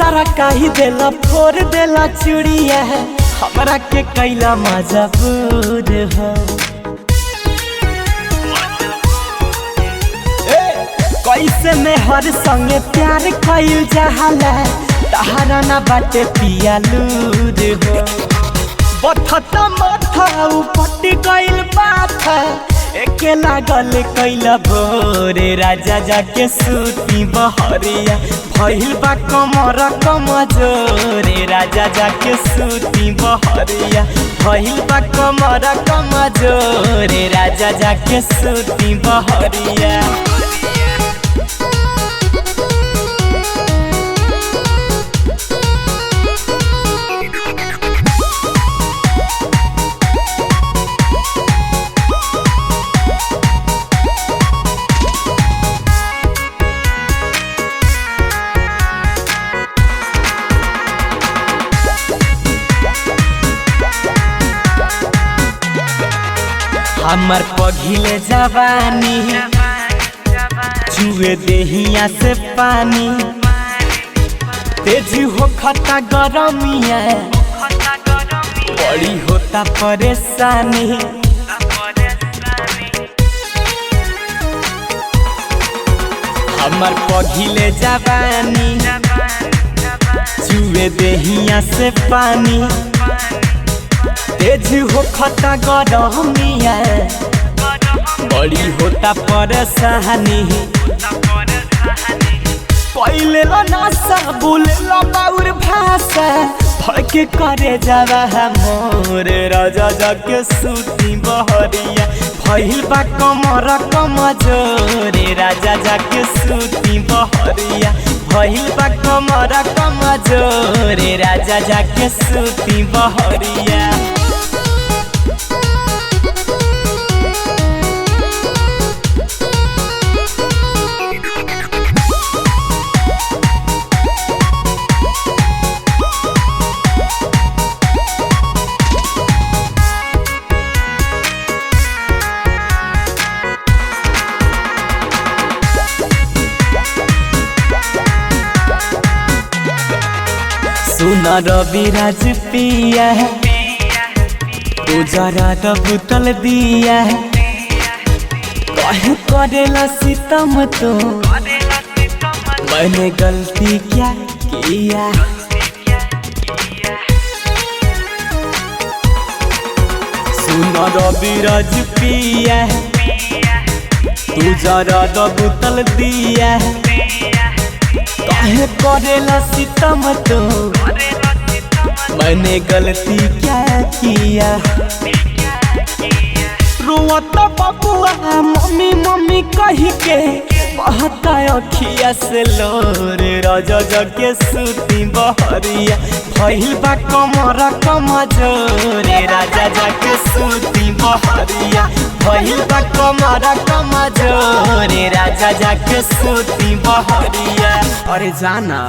सारा काही देला फोड़ देला चूड़िया हमरा के कैला मजबूर हो। कैसे में हर संगे प्यार कइल जाला तहारा ना बाटे पिया लूर हो। बथता माथा उपट गइल बाथा एके लागल कैला भोरे राजा जाके सूती बहरिया भइल बा कमर कमजोरे राजा जाके सूती बहरिया भइल बा कमर कमजोरे राजा जाके सूती बहरिया। हमर पघिले जवानी चुए देहिया से पानी तेज हो खता गरमिया बड़ी होता परेशानी। हमर पघिले जवानी चुए देहिया से पानी तेज हो खता गरमिया बड़ी होता परेशानी। कैले नासा बोले बाउर भाषा भड़के करे जावा मोर राजा जाके सूती बहरिया भइल बा कमर कमजोरे राजा जाके सूती बहरिया भइल बा कमर कमजोरे राजा जाके सूती बहरिया। सुना रविराज पिया है तू जरा बोतल दिया है कहीं करेला सितम तो मैंने गलती क्या किया। सुना रविराज पिया है तू जरा बोतल दिया है काहे करेला सितम तो मैंने गलती क्या किया। रोता बबुआ मम्मी मम्मी कही के बहता अखिया से लोर राजा जाके सूती बहरिया भइल बा कमर कमजोरे राजा जाके सूती बहरिया भइल बा कमर कमजोरे राजा जाके सूती बहरिया। अरे जाना।